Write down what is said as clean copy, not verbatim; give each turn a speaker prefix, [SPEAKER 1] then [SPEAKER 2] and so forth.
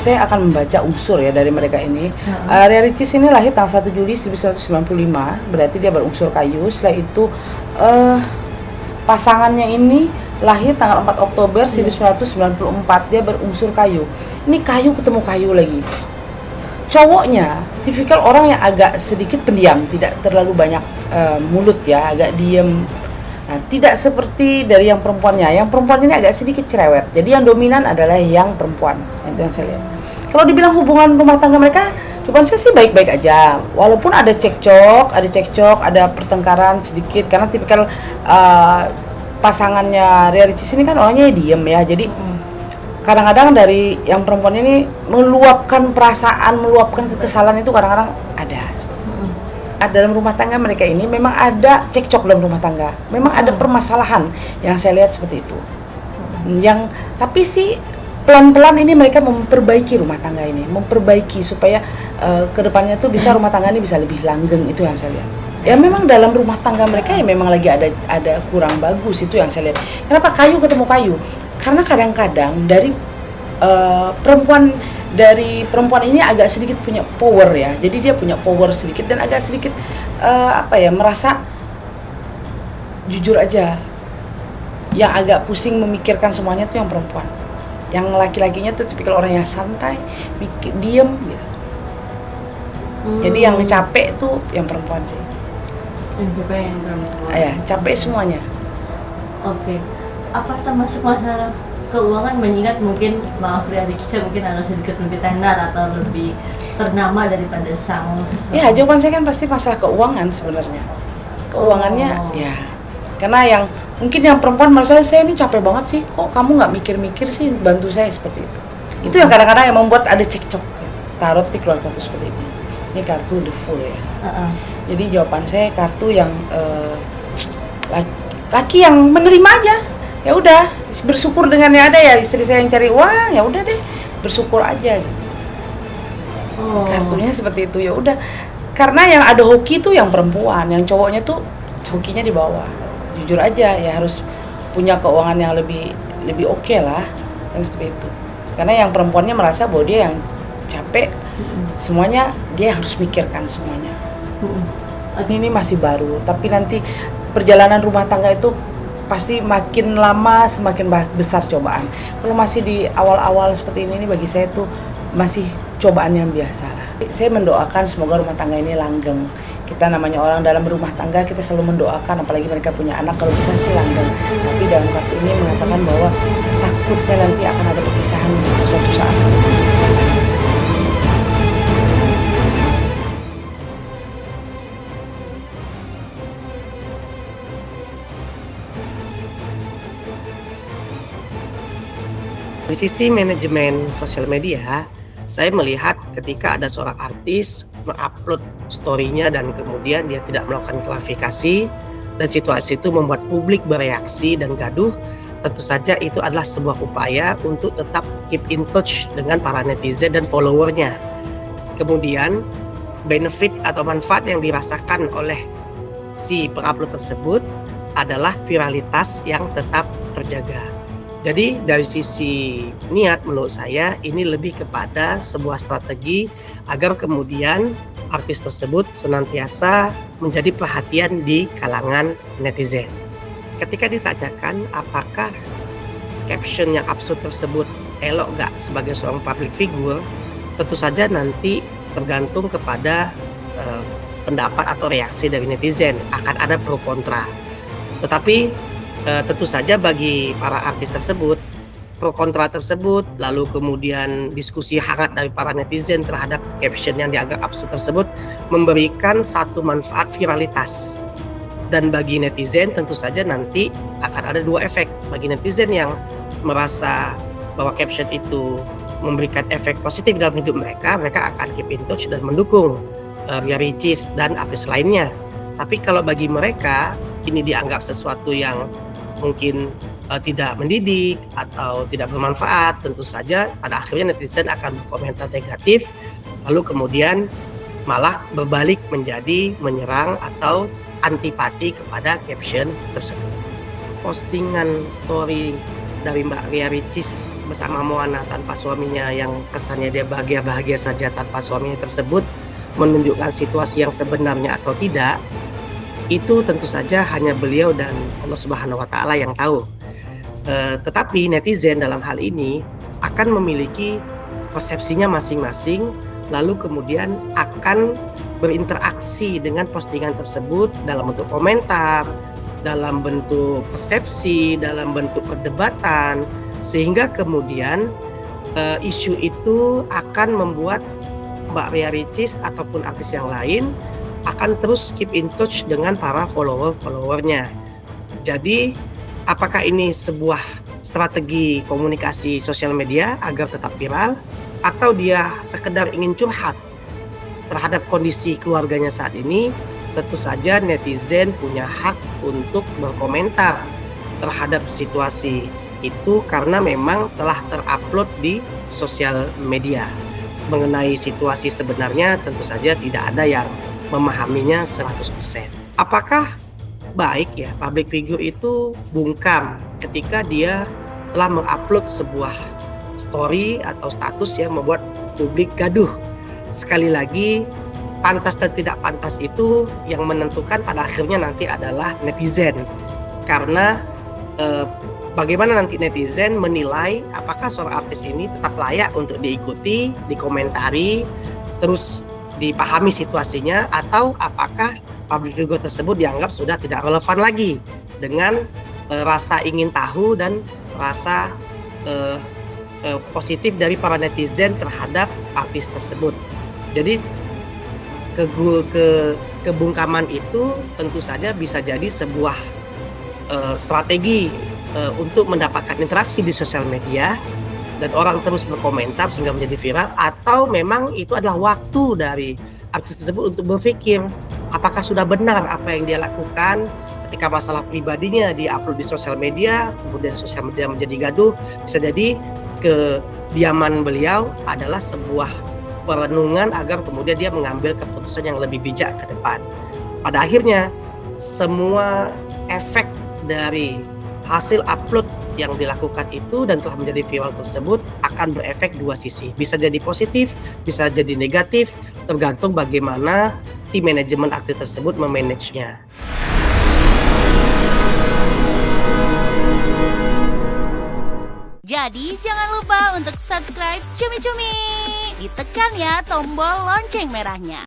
[SPEAKER 1] saya akan membaca unsur ya dari mereka ini. Ria Ricis ini lahir tanggal 1 Juli 1995, berarti dia berunsur kayu. Setelah itu pasangannya ini lahir tanggal 4 Oktober 1994, dia berunsur kayu. Ini kayu ketemu kayu lagi. Cowoknya tipikal orang yang agak sedikit pendiam, tidak terlalu banyak mulut ya, agak diem. Nah, tidak seperti dari yang perempuannya. Yang perempuan ini agak sedikit cerewet. Jadi yang dominan adalah yang perempuan. Itu yang saya lihat. Kalau dibilang hubungan rumah tangga mereka, jawaban saya sih baik-baik aja. Walaupun ada cekcok, ada pertengkaran sedikit karena tipikal pasangannya Ria Ricis ini kan orangnya diem ya. Jadi kadang-kadang dari yang perempuan ini meluapkan perasaan, meluapkan kekesalan itu kadang-kadang ada. Dalam rumah tangga mereka ini memang ada cekcok dalam rumah tangga, memang ada permasalahan yang saya lihat seperti itu. Tapi sih pelan-pelan ini mereka memperbaiki rumah tangga ini, memperbaiki supaya kedepannya tuh bisa rumah tangga ini bisa lebih langgeng, itu yang saya lihat. Ya memang dalam rumah tangga mereka ya memang lagi ada kurang bagus, itu yang saya lihat. Kenapa kayu ketemu kayu? Karena kadang-kadang dari perempuan ini agak sedikit punya power ya, jadi dia punya power sedikit dan agak sedikit merasa jujur aja. Yang agak pusing memikirkan semuanya tuh yang perempuan, yang laki-lakinya tuh tipikal orang yang santai, diem gitu. Jadi yang capek tuh yang perempuan sih.
[SPEAKER 2] Yang capek yang perempuan.
[SPEAKER 1] Ya, capek semuanya.
[SPEAKER 2] Oke. Apa termasuk masalah keuangan, mengingat mungkin Ria Ricis mungkin agak sedikit lebih tenar atau lebih ternama daripada sang.
[SPEAKER 1] Ya, jawaban saya kan pasti masalah keuangan sebenarnya. Keuangannya ya, karena yang mungkin yang perempuan merasa saya ini capek banget sih, kok kamu nggak mikir-mikir sih bantu saya seperti itu. Itu yang kadang-kadang yang membuat ada cekcok. Tarot di keluar kartu seperti ini. Ini kartu the Fool ya. Jadi jawaban saya kartu yang laki yang menerima aja. Ya udah, bersyukur dengan yang ada ya, istri saya yang cari uang, ya udah deh, bersyukur aja gitu. Kartunya seperti itu, ya udah. Karena yang ada hoki tuh yang perempuan, yang cowoknya tuh hokinya di bawah. Jujur aja ya, harus punya keuangan yang lebih oke lah, dan seperti itu. Karena yang perempuannya merasa bahwa dia yang capek, semuanya dia harus mikirkan semuanya. Ini masih baru, tapi nanti perjalanan rumah tangga itu pasti makin lama semakin besar cobaan. Kalau masih di awal-awal seperti ini bagi saya tuh masih cobaan yang biasa lah. Saya mendoakan semoga rumah tangga ini langgeng. Kita namanya orang dalam rumah tangga, kita selalu mendoakan, apalagi mereka punya anak, kalau bisa sih langgeng. Tapi dalam kartu ini mengatakan bahwa takutnya nanti akan ada perpisahan suatu saat.
[SPEAKER 3] Dari sisi manajemen sosial media, saya melihat ketika ada seorang artis mengupload story-nya dan kemudian dia tidak melakukan klarifikasi dan situasi itu membuat publik bereaksi dan gaduh, tentu saja itu adalah sebuah upaya untuk tetap keep in touch dengan para netizen dan followernya. Kemudian benefit atau manfaat yang dirasakan oleh si pengupload tersebut adalah viralitas yang tetap terjaga. Jadi dari sisi niat menurut saya ini lebih kepada sebuah strategi agar kemudian artis tersebut senantiasa menjadi perhatian di kalangan netizen. Ketika ditanyakan apakah caption yang absurd tersebut elok gak sebagai seorang public figure, tentu saja nanti tergantung kepada pendapat atau reaksi dari netizen, akan ada pro kontra. Tetapi tentu saja bagi para artis tersebut, pro kontra tersebut, lalu kemudian diskusi hangat dari para netizen terhadap caption yang dianggap absurd tersebut memberikan satu manfaat viralitas. Dan bagi netizen tentu saja nanti akan ada dua efek. Bagi netizen yang merasa bahwa caption itu memberikan efek positif dalam hidup mereka, mereka akan keep in touch dan mendukung Ria Ricis dan artis lainnya. Tapi kalau bagi mereka ini dianggap sesuatu yang mungkin tidak mendidik atau tidak bermanfaat, tentu saja pada akhirnya netizen akan berkomentar negatif, lalu kemudian malah berbalik menjadi menyerang atau antipati kepada caption tersebut. Postingan story dari Mbak Ria Ricis bersama Moana tanpa suaminya yang kesannya dia bahagia-bahagia saja tanpa suaminya tersebut menunjukkan situasi yang sebenarnya atau tidak, itu tentu saja hanya beliau dan Allah Subhanahu wa Ta'ala yang tahu. Tetapi netizen dalam hal ini akan memiliki persepsinya masing-masing, lalu kemudian akan berinteraksi dengan postingan tersebut dalam bentuk komentar, dalam bentuk persepsi, dalam bentuk perdebatan, sehingga kemudian isu itu akan membuat Mbak Ria Ricis ataupun artis yang lain akan terus keep in touch dengan para follower-followernya. Jadi apakah ini sebuah strategi komunikasi sosial media agar tetap viral, atau dia sekedar ingin curhat terhadap kondisi keluarganya saat ini? Tentu saja netizen punya hak untuk berkomentar terhadap situasi itu karena memang telah terupload di sosial media. Mengenai situasi sebenarnya tentu saja tidak ada yang memahaminya 100%. Apakah baik ya public figure itu bungkam ketika dia telah mengupload sebuah story atau status yang membuat publik gaduh? Sekali lagi, pantas dan tidak pantas itu yang menentukan pada akhirnya nanti adalah netizen. Karena bagaimana nanti netizen menilai apakah seorang artis ini tetap layak untuk diikuti, dikomentari, terus dipahami situasinya, atau apakah public figure tersebut dianggap sudah tidak relevan lagi dengan rasa ingin tahu dan rasa positif dari para netizen terhadap artis tersebut. Jadi kebungkaman itu tentu saja bisa jadi sebuah strategi untuk mendapatkan interaksi di sosial media dan orang terus berkomentar sehingga menjadi viral, atau memang itu adalah waktu dari artis tersebut untuk berpikir apakah sudah benar apa yang dia lakukan ketika masalah pribadinya di-upload di sosial media, kemudian sosial media menjadi gaduh. Bisa jadi kediaman beliau adalah sebuah perenungan agar kemudian dia mengambil keputusan yang lebih bijak ke depan. Pada akhirnya semua efek dari hasil upload yang dilakukan itu dan telah menjadi viral tersebut akan berefek dua sisi. Bisa jadi positif, bisa jadi negatif, tergantung bagaimana tim manajemen artis tersebut memanagenya.
[SPEAKER 4] Jadi jangan lupa untuk subscribe Cumi Cumi. Ditekan ya tombol lonceng merahnya.